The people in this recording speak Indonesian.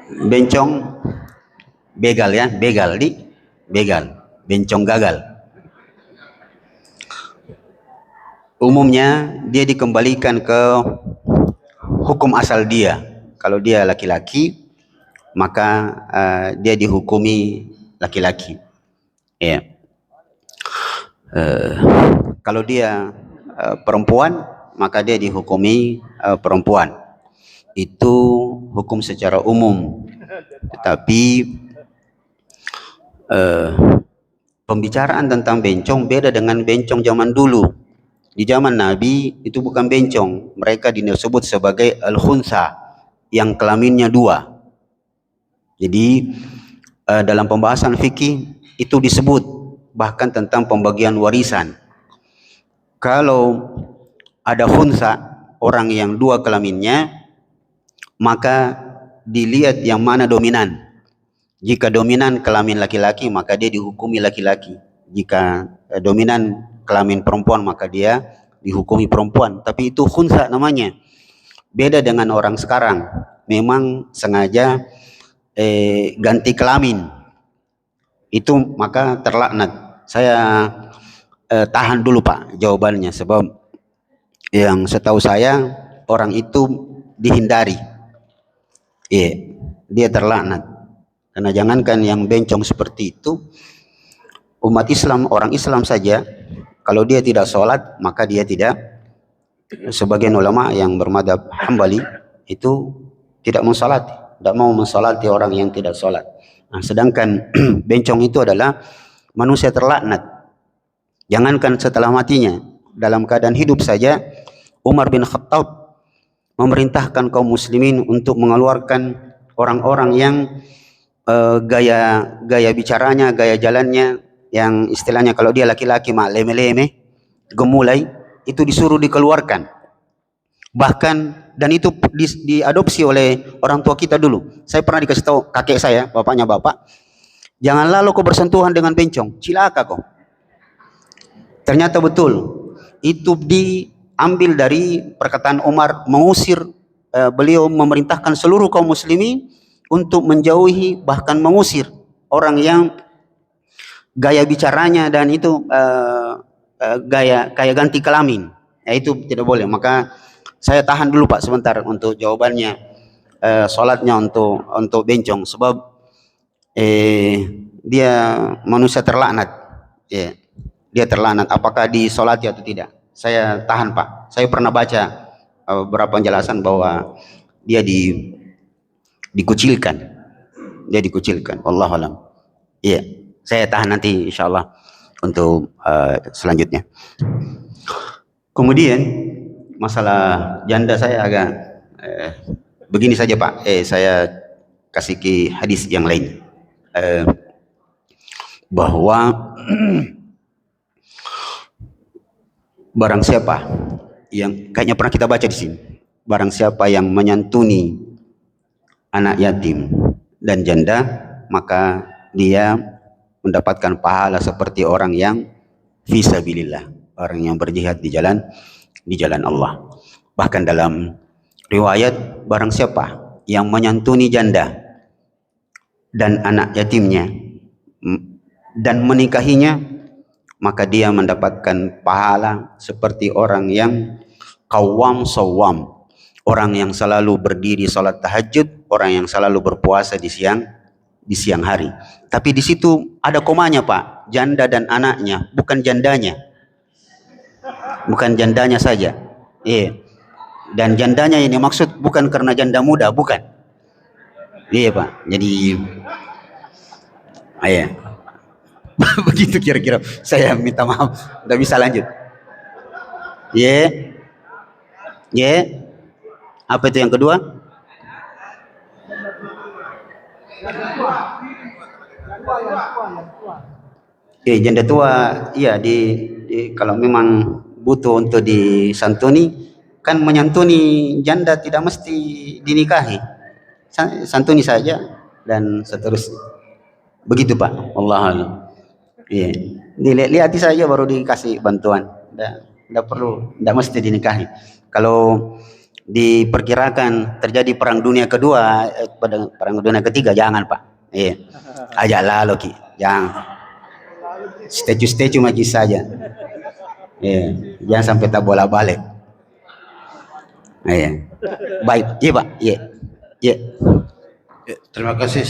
Bencong begal ya, begal, bencong gagal. Umumnya dia dikembalikan ke hukum asal dia. Kalau dia laki-laki, maka dia dihukumi laki-laki. Ya. Kalau dia perempuan, maka dia dihukumi perempuan. Itu hukum secara umum. Tetapi pembicaraan tentang bencong beda dengan bencong zaman dulu. Di zaman Nabi itu bukan bencong, mereka disebut sebagai al-khunsa, yang kelaminnya dua. Jadi dalam pembahasan fikih itu disebut bahkan tentang pembagian warisan. Kalau ada khunsa, orang yang dua kelaminnya, maka dilihat yang mana dominan. Jika dominan kelamin laki-laki, maka dia dihukumi laki-laki. Jika dominan kelamin perempuan, maka dia dihukumi perempuan. Tapi itu khunsa namanya. Beda dengan orang sekarang. Memang sengaja ganti kelamin. Itu maka terlaknat. Saya tahan dulu Pak jawabannya, sebab yang setahu saya orang itu dihindari. Dia terlaknat. Karena jangankan yang bencong seperti itu, umat Islam, orang Islam saja, kalau dia tidak sholat, maka dia tidak, sebagian ulama yang bermadhab Hambali, itu tidak mensolati, tidak mau mensolati orang yang tidak sholat. Nah, sedangkan bencong itu adalah manusia terlaknat. Jangankan setelah matinya, dalam keadaan hidup saja, Umar bin Khattab memerintahkan kaum muslimin untuk mengeluarkan orang-orang yang gaya bicaranya, gaya jalannya, yang istilahnya kalau dia laki-laki mak leme-leme, gemulai, itu disuruh dikeluarkan. Bahkan dan itu diadopsi oleh orang tua kita dulu. Saya pernah dikasih tahu kakek saya, bapaknya bapak, jangan lalu kau bersentuhan dengan bencong, cilaka kau. Ternyata betul, itu diambil dari perkataan Umar, mengusir, beliau memerintahkan seluruh kaum muslimin untuk menjauhi, bahkan mengusir orang yang gaya bicaranya dan itu gaya ganti kelamin. Ya, itu tidak boleh. Maka saya tahan dulu Pak sebentar untuk jawabannya, sholatnya untuk bencong, sebab dia manusia terlaknat. Dia terlaknat. Apakah disolati atau tidak? Saya tahan Pak. Saya pernah baca beberapa penjelasan bahwa dia dikucilkan. Dia dikucilkan. Wallahu alam. Iya, saya tahan nanti insyaallah untuk selanjutnya. Kemudian masalah janda saya agak begini saja Pak. Saya kasih ke hadis yang lain. Bahwa barang siapa yang kayaknya pernah kita baca di sini, barang siapa yang menyantuni anak yatim dan janda, maka dia mendapatkan pahala seperti orang yang fisabilillah, orang yang berjihad di jalan Allah. Bahkan dalam riwayat, barang siapa yang menyantuni janda dan anak yatimnya dan menikahinya, maka dia mendapatkan pahala seperti orang yang qawwam sawwam, orang yang selalu berdiri salat tahajud, orang yang selalu berpuasa di siang hari. Tapi di situ ada komanya Pak, janda dan anaknya, bukan jandanya. Bukan jandanya saja. Dan jandanya ini maksud bukan karena janda muda, bukan. Iya Pak. Jadi begitu kira-kira. Saya minta maaf, tidak bisa lanjut. Apa itu yang kedua? Janda tua, iya kalau memang butuh untuk disantuni, kan menyantuni janda tidak mesti dinikahi, santuni saja dan seterusnya. Begitu Pak. Wallahu dilihat saja baru dikasih bantuan. Tidak perlu, tidak mesti dinikahi. Kalau diperkirakan terjadi perang dunia kedua, pada perang dunia ketiga, jangan Pak. Iya. Ajak lalu Ki, jangan. Statue maki saja. Iya, jangan sampai tak bola balik. Iya. Baik, iya Pak. Iya. Iya. Terima kasih.